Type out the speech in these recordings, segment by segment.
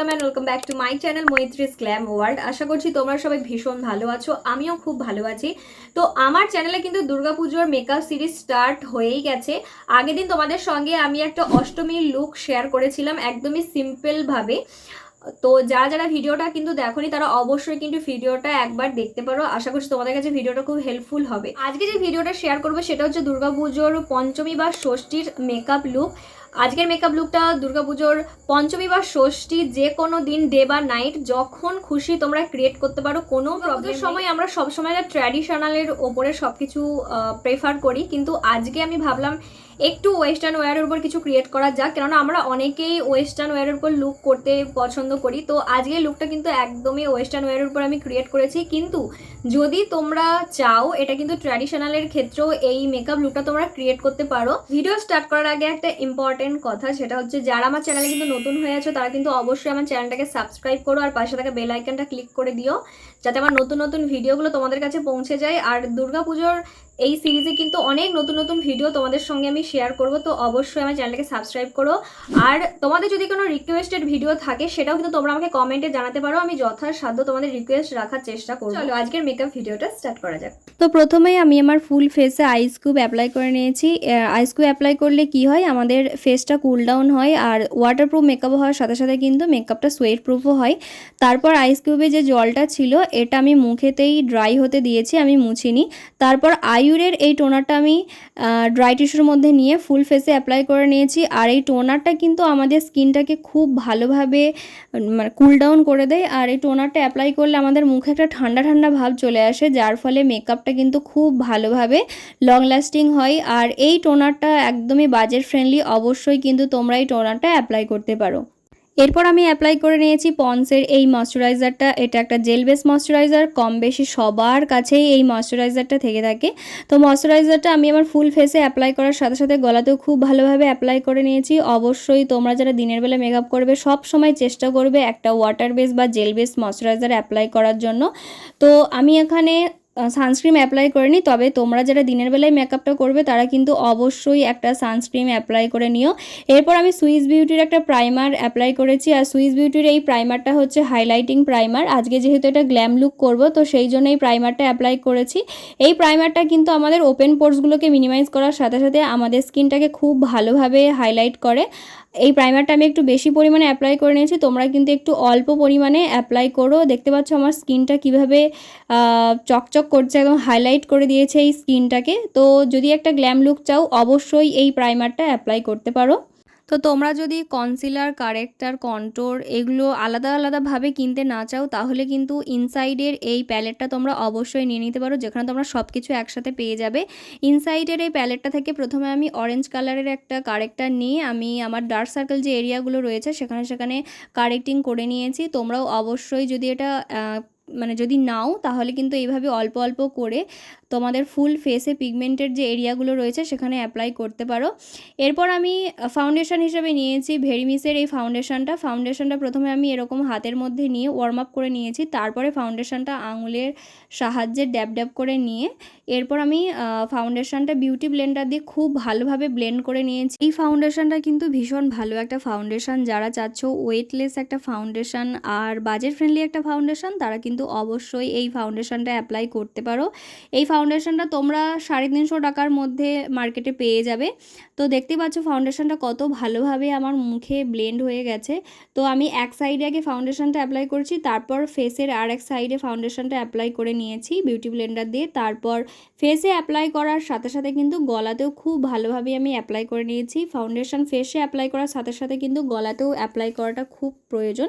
Welcome back to my channel Maitri's glam world. আশা করছি তোমরা সবাই ভীষণ ভালো আছো, আমিও খুব ভালো আছি। তো আমার চ্যানেলে কিন্তু দুর্গাপুজোর মেকআপ সিরিজ স্টার্ট হয়েই গেছে। আগের দিন তোমাদের সঙ্গে আমি একটা অষ্টমীর লুক শেয়ার করেছিলাম একদমই সিম্পলভাবে। তো যারা যারা ভিডিওটা কিন্তু দেখোনি তারা অবশ্যই কিন্তু ভিডিওটা একবার দেখতে পারো। আশা করছি তোমাদের কাছে ভিডিওটা খুব হেল্পফুল হবে। আজকে যে ভিডিওটা শেয়ার করবো সেটা হচ্ছে দুর্গাপুজোর পঞ্চমী বা ষষ্ঠীর মেকআপ লুক। আজকের মেকআপ লুকটা দুর্গাপুজোর পঞ্চমী বা ষষ্ঠী যে কোনো দিন, ডে বা নাইট, যখন খুশি তোমরা ক্রিয়েট করতে পারো, কোনো প্রবলেম সময়। আমরা সবসময় ট্র্যাডিশনালের ওপরে সব কিছু প্রেফার করি, কিন্তু আজকে আমি ভাবলাম একটু ওয়েস্টার্ন ওয়্যারের উপর কিছু ক্রিয়েট করা যাক, কেননা আমরা অনেকেই ওয়েস্টার্ন ওয়্যারের উপর লুক করতে পছন্দ করি। তো আজকে লুকটা কিন্তু একদমই ওয়েস্টার্ন ওয়্যারের উপর আমি ক্রিয়েট করেছি, কিন্তু যদি তোমরা চাও এটা কিন্তু ট্র্যাডিশনালের ক্ষেত্রেও এই মেকআপ লুকটা তোমরা ক্রিয়েট করতে পারো। ভিডিও স্টার্ট করার আগে একটা ইম্পর্টেন্ট কথা, সেটা হচ্ছে যারা আমার চ্যানেলে কিন্তু নতুন হয়ে আছো তারা কিন্তু অবশ্যই আমার চ্যানেলটাকে সাবস্ক্রাইব করো আর পাশে থাকা বেল আইকনটা ক্লিক করে দিও, যাতে আমার নতুন নতুন ভিডিওগুলো তোমাদের কাছে পৌঁছে যায়। আর দুর্গাপুজোর এই সিরিজে কিন্তু অনেক নতুন নতুন ভিডিও তোমাদের সঙ্গে আমি শেয়ার করব, তো অবশ্যই আমার চ্যানেলটাকে সাবস্ক্রাইব করো। আর তোমাদের যদি কোনো রিকোয়েস্টেড ভিডিও থাকে সেটাও কিন্তু তোমরা আমাকে কমেন্টে জানাতে পারো, আমি যথাসাধ্য তোমাদের রিকোয়েস্ট রাখার চেষ্টা করব। চলো আজকের মেকআপ ভিডিওটা স্টার্ট করা যাক। তো প্রথমেই আমি আমার ফুল ফেসে আইস কিউব অ্যাপ্লাই করে নিয়েছি। আইস কিউব অ্যাপ্লাই করলে কি হয়, আমাদের ফেসটা কুল ডাউন হয় আর ওয়াটারপ্রুফ মেকআপ হওয়ার সাথে সাথে কিন্তু মেকআপটা সোয়েট প্রুফও হয়। তারপর আইস কিউবে যে জলটা ছিল এটা আমি মুখেতেই ড্রাই হতে দিয়েছি, আমি মুছিনি। তারপর আইউরের এই টোনারটা আমি ড্রাই টিস্যুর মধ্যে নিয়ে ফুল ফেসে অ্যাপ্লাই করে নিয়েছি। আর এই টোনারটা কিন্তু আমাদের স্কিনটাকে খুব ভালোভাবে মানে কুল ডাউন করে দেয়। আর এই টোনারটা অ্যাপ্লাই করলে আমাদের মুখে একটা ঠান্ডা ঠান্ডা ভাব চলে আসে, যার ফলে মেকআপটা কিন্তু খুব ভালোভাবে লং লাস্টিং হয়। আর এই টোনারটা একদমই বাজেট ফ্রেন্ডলি, অবশ্যই কিন্তু তোমরা এই টোনারটা অ্যাপ্লাই করতে পারো। এরপর আমি অ্যাপ্লাই করে নিয়েছি পন্সের এই ময়শ্চারাইজারটা। এটা একটা জেল বেস ময়শ্চারাইজার, কম বেশি সবার কাছেই এই ময়শ্চারাইজারটা থেকে থাকে। তো ময়শ্চারাইজারটা আমি আমার ফুল ফেসে অ্যাপ্লাই করার সাথে সাথে গলাতেও খুব ভালোভাবে অ্যাপ্লাই করে নিয়েছি। অবশ্যই তোমরা যারা দিনের বেলা মেকআপ করবে সব সময় চেষ্টা করবে একটা ওয়াটার বেস বা জেল বেস ময়শ্চারাইজার অ্যাপ্লাই করার জন্য। তো আমি এখানে সানস্ক্রিন অ্যাপ্লাই করিনি, তবে তোমরা যারা দিনের বেলায় মেকআপটা করবে তারা কিন্তু অবশ্যই একটা সানস্ক্রিন অ্যাপ্লাই করে নিও। এরপর আমি সুইস বিউটির একটা প্রাইমার অ্যাপ্লাই করেছি। আর সুইস বিউটির এই প্রাইমারটা হচ্ছে হাইলাইটিং প্রাইমার। আজকে যেহেতু এটা গ্ল্যাম লুক করব, তো সেই জন্য এই প্রাইমারটা অ্যাপ্লাই করেছি। এই প্রাইমারটা কিন্তু আমাদের ওপেন পোর্সগুলোকে মিনিমাইজ করার সাথে সাথে আমাদের স্কিনটাকে খুব ভালোভাবে হাইলাইট করে। এই প্রাইমারটা আমি একটু বেশি পরিমাণে অ্যাপ্লাই করে নিয়েছি, তোমরা কিন্তু একটু অল্প পরিমাণে অ্যাপ্লাই করো। দেখতে পাচ্ছ আমার স্কিনটা কীভাবে চকচক করছে, একদম হাইলাইট করে দিয়েছে এই স্কিনটাকে। তো যদি একটা গ্ল্যাম লুক চাও অবশ্যই এই প্রাইমারটা অ্যাপ্লাই করতে পারো। তো তোমরা যদি কনসিলার, কারেক্টার, কন্ট্রোর এগুলো আলাদা আলাদাভাবে কিনতে না চাও, তাহলে কিন্তু ইনসাইডের এই প্যালেটটা তোমরা অবশ্যই নিয়ে নিতে পারো, যেখানে তোমরা সব কিছু একসাথে পেয়ে যাবে। ইনসাইডের এই প্যালেটটা থেকে প্রথমে আমি অরেঞ্জ কালারের একটা কারেক্টার নিয়ে আমি আমার ডার্ক সার্কেল যে এরিয়াগুলো রয়েছে সেখানে সেখানে কারেক্টিং করে নিয়েছি। তোমরাও অবশ্যই যদি এটা মানে যদি নাও তাহলে কিন্তু এইভাবে অল্প অল্প করে তোমাদের ফুল ফেসে পিগমেন্টের যে এরিয়াগুলো রয়েছে সেখানে অ্যাপ্লাই করতে পারো। এরপর আমি ফাউন্ডেশন হিসেবে নিয়েছি ভেরিমিসের এই ফাউন্ডেশনটা প্রথমে আমি এরকম হাতের মধ্যে নিয়ে ওয়ার্ম আপ করে নিয়েছি। তারপরে ফাউন্ডেশনটা আঙুলের সাহায্যে ড্যাব ড্যাব করে নিয়ে এরপর আমি ফাউন্ডেশনটা বিউটি ব্লেন্ডার দিয়ে খুব ভালোভাবে ব্লেন্ড করে নিয়েছি। এই ফাউন্ডেশনটা কিন্তু ভীষণ ভালো একটা ফাউন্ডেশন, যারা চাচ্ছ ওয়েটলেস একটা ফাউন্ডেশন আর বাজেট ফ্রেন্ডলি একটা ফাউন্ডেশন তারা কিন্তু অবশ্যই এই ফাউন্ডেশনটা অ্যাপ্লাই করতে পারো। এই ফাউন্ডেশনটা তোমরা 350 টাকার মধ্যে মার্কেটে পেয়ে যাবে। তো দেখতে পাচ্ছ ফাউন্ডেশনটা কত ভালোভাবে আমার মুখে ব্লেন্ড হয়ে গেছে। তো আমি এক সাইডে আগে ফাউন্ডেশনটা অ্যাপ্লাই করেছি, তারপর ফেসের আর এক সাইডে ফাউন্ডেশনটা অ্যাপ্লাই করে নিয়েছি বিউটি ব্লেন্ডার দিয়ে। তারপর ফেসে অ্যাপ্লাই করার সাথে সাথে কিন্তু গলাতেও খুব ভালোভাবে আমি অ্যাপ্লাই করে নিয়েছি। ফাউন্ডেশন ফেসে অ্যাপ্লাই করার সাথে সাথে কিন্তু গলাতেও অ্যাপ্লাই করাটা খুব প্রয়োজন।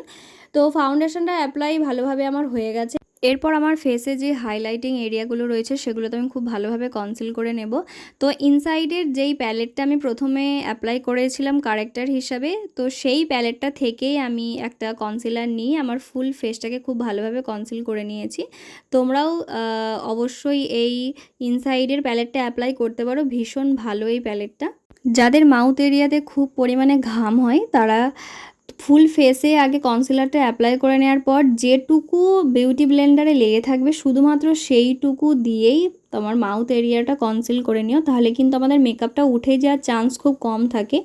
তো ফাউন্ডেশনটা অ্যাপ্লাই ভালোভাবে আমার হয়ে গেছে। এরপর আমার ফেসে যে হাইলাইটিং এরিয়াগুলো রয়েছে সেগুলোতে আমি খুব ভালোভাবে কনসিল করে নেব। তো ইনসাইডের যেই প্যালেটটা আমি প্রথমে অ্যাপ্লাই করেছিলাম কারেক্টার হিসাবে, তো সেই প্যালেটটা থেকেই আমি একটা কনসিলার নিয়ে আমার ফুল ফেসটাকে খুব ভালোভাবে কনসিল করে নিয়েছি। তোমরাও অবশ্যই এই ইনসাইডের প্যালেটটা অ্যাপ্লাই করতে পারো, ভীষণ ভালো এই প্যালেটটা। যাদের মাউথ এরিয়াতে খুব পরিমাণে ঘাম হয় তারা ফুল ফেসে আগে কনসিলারটা অ্যাপ্লাই করে নেওয়ার পর যেটুকু বিউটি ব্লেন্ডারে লেগে থাকবে শুধুমাত্র সেইটুকু দিয়েই তোমার মাউথ এরিয়াটা কনসিল করে নিও, তাহলে কিন্তু আমাদের মেকআপটা উঠে যাওয়ার চান্স খুব কম থাকে।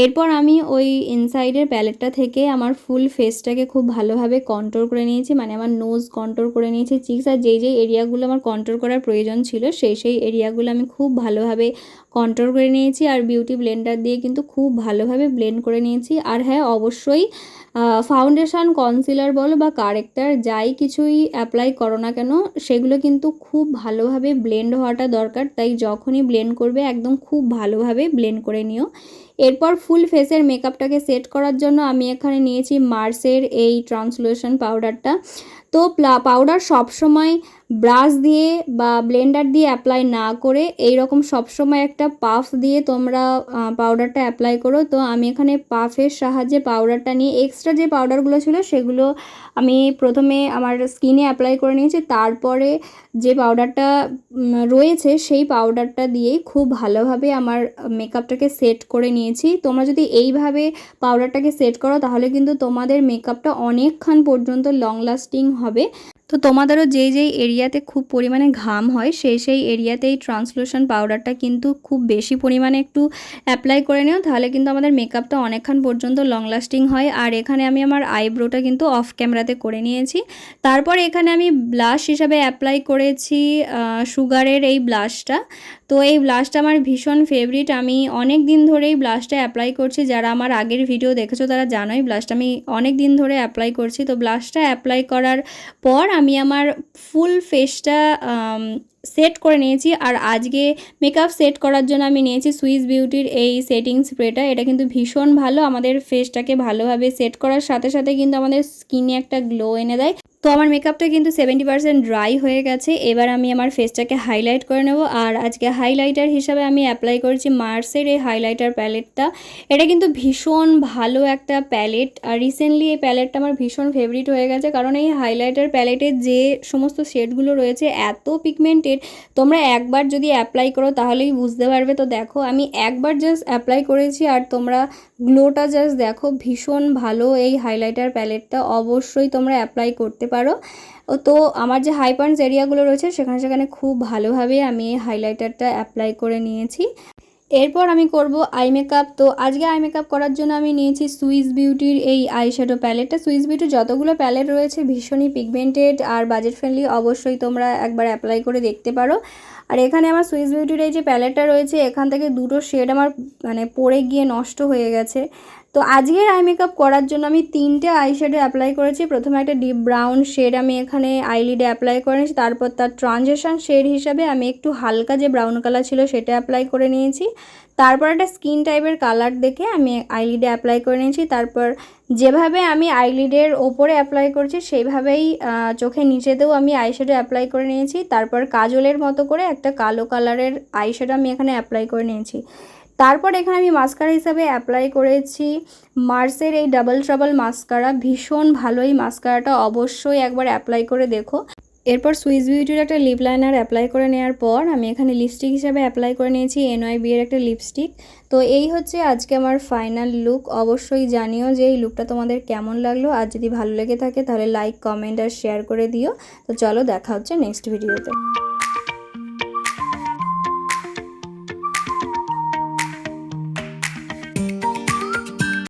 এরপর আমি ওই ইনসাইডের প্যালেটটা থেকে আমার ফুল ফেসটাকে খুব ভালোভাবে কন্ট্রোল করে নিয়েছি, মানে আমার নোজ কন্ট্রোল করে নিয়েছি, চিক্স, আর যেই এরিয়াগুলো আমার কন্ট্রোল করার প্রয়োজন ছিল সেই এরিয়াগুলো আমি খুব ভালোভাবে কন্ট্রোল করে নিয়েছি। আর বিউটি ব্লেন্ডার দিয়ে কিন্তু খুব ভালোভাবে ব্লেন্ড করে নিয়েছি। আর হ্যাঁ, অবশ্যই ফাউন্ডেশন, কনসিলার বলো বা কারেক্টার যাই কিছুই অ্যাপ্লাই করো না কেন, সেগুলো কিন্তু খুব ভালোভাবে ব্লেন্ড হওয়াটা দরকার। তাই যখনই ব্লেন্ড করবে একদম খুব ভালোভাবে ব্লেন্ড করে নিও। এরপর ফুল ফেসের মেকআপটাকে সেট করার জন্য আমি এখানে নিয়েছি মার্সের এই ট্রান্সলুশন পাউডারটা। তো পাউডার সবসময় ব্রাশ দিয়ে বা ব্লেন্ডার দিয়ে অ্যাপ্লাই না করে এইরকম সবসময় একটা পাফ দিয়ে তোমরা পাউডারটা অ্যাপ্লাই করো। তো আমি এখানে পাফের সাহায্যে পাউডারটা নিয়ে এক্সট্রা যে পাউডারগুলো ছিল সেগুলো আমি প্রথমে আমার স্কিনে অ্যাপ্লাই করে নিয়েছি, তারপরে যে পাউডারটা রয়েছে সেই পাউডারটা দিয়েই খুব ভালোভাবে আমার মেকআপটাকে সেট করে নিয়েছি। তোমরা যদি এইভাবে পাউডারটাকে সেট করো তাহলে কিন্তু তোমাদের মেকআপটা অনেকক্ষণ পর্যন্ত লং লাস্টিং হবে। তো তোমাদেরও যেই এরিয়াতে খুব পরিমাণে ঘাম হয় সেই এরিয়াতেই ট্রান্সলুশন পাউডারটা কিন্তু খুব বেশি পরিমাণে একটু অ্যাপ্লাই করে নিও, তাহলে কিন্তু আমাদের মেকআপটা অনেকক্ষণ পর্যন্ত লং লাস্টিং হয়। আর এখানে আমি আমার আইব্রোটা কিন্তু অফ ক্যামেরাতে করে নিয়েছি। তারপর এখানে আমি ব্লাশ হিসাবে অ্যাপ্লাই করেছি সুগারের এই ব্লাশটা। তো এই ব্লাশটা আমার ভীষণ ফেভারিট, আমি অনেক দিন ধরেই ব্লাশটা অ্যাপ্লাই করছি। যারা আমার আগের ভিডিও দেখেছো তারা জানোই ব্লাশটা আমি অনেক দিন ধরে অ্যাপ্লাই করছি। তো ব্লাশটা অ্যাপ্লাই করার পর আমি আমার ফুল ফেসটা সেট করে নিয়েছি। আর আজকে মেকআপ সেট করার জন্য আমি নিয়েছি সুইস বিউটির এই সেটিং স্প্রেটা। এটা কিন্তু ভীষণ ভালো, আমাদের ফেসটাকে ভালোভাবে সেট করার সাথে সাথে কিন্তু আমাদের স্কিনে একটা গ্লো এনে দেয়। তো আমার মেকআপটা কিন্তু 70% ড্রাই হয়ে গেছে। এবার আমি আমার ফেসটাকে হাইলাইট করে নেব। আর আজকে হাইলাইটার হিসাবে আমি অ্যাপ্লাই করেছি মার্সের এই হাইলাইটার প্যালেটটা। এটা কিন্তু ভীষণ ভালো একটা প্যালেট, আর রিসেন্টলি এই প্যালেটটা আমার ভীষণ ফেভারিট হয়ে গেছে, কারণ এই হাইলাইটার প্যালেটের যে সমস্ত শেডগুলো রয়েছে এত পিগমেন্টেড, তোমরা একবার যদি অ্যাপ্লাই করো তাহলেই বুঝতে পারবে। তো দেখো আমি একবার জাস্ট অ্যাপ্লাই করেছি আর তোমরা গ্লোটা জাস্ট দেখো, ভীষণ ভালো এই হাইলাইটার প্যালেটটা, অবশ্যই তোমরা অ্যাপ্লাই করতে পারো। তো আমার যে হাই পয়েন্টস এরিয়াগুলো রয়েছে সেখানে খুব ভালোভাবে আমি এই হাইলাইটারটা অ্যাপ্লাই করে নিয়েছি। এরপর আমি করব আই মেকআপ। তো আজকে আই মেকআপ করার জন্য আমি নিয়েছি সুইস বিউটির এই আই শ্যাডো প্যালেটটা। সুইস বিউটির যতগুলো প্যালেট রয়েছে ভীষণই পিগমেন্টেড আর বাজেট ফ্রেন্ডলি, অবশ্যই তোমরা একবার অ্যাপ্লাই করে দেখতে পারো। আর এখানে আমার সুইস বিউটির এই যে প্যালেটটা রয়েছে এখান থেকে দুটো শেড আমার মানে পড়ে গিয়ে নষ্ট হয়ে গেছে। তো আজকের আই মেকআপ করার জন্য আমি 3টে আই শ্যাডো অ্যাপ্লাই করেছি। প্রথমে একটা ডিপ ব্রাউন শেড আমি এখানে আইলিডে অ্যাপ্লাই করে নিয়েছি, তারপর তার ট্রানজিশন শেড হিসাবে আমি একটু হালকা যে ব্রাউন কালার ছিল সেটা অ্যাপ্লাই করে নিয়েছি। তারপর একটা স্কিন টাইপের কালার দেখে আমি আইলিডে অ্যাপ্লাই করে নিয়েছি। তারপর যেভাবে আমি আইলিডের ওপরে অ্যাপ্লাই করছি সেইভাবেই চোখের নিচেতেও আমি আইশ্যাডো অ্যাপ্লাই করে নিয়েছি। তারপর কাজলের মতো করে একটা কালো কালারের আইশ্যাডো আমি এখানে অ্যাপ্লাই করে নিয়েছি। তারপর এখানে আমি মাস্কারা হিসাবে অ্যাপ্লাই করেছি মার্সের এই ডাবল ট্রাবল মাস্কারা। ভীষণ ভালো এই মাস্কারাটা, অবশ্যই একবার অ্যাপ্লাই করে দেখো। এরপর সুইস বিউটির একটা লিপ লাইনার অ্যাপ্লাই করে নেওয়ার পর আমি এখানে লিপস্টিক হিসাবে অ্যাপ্লাই করে নিয়েছি NYB এর একটা লিপস্টিক। তো এই হচ্ছে আজকে আমার ফাইনাল লুক। অবশ্যই জানিও যে এই লুকটা তোমাদের কেমন লাগলো, আর যদি ভালো লেগে থাকে তাহলে লাইক, কমেন্ট আর শেয়ার করে দিও। তো চলো দেখা হচ্ছে নেক্সট ভিডিওতে।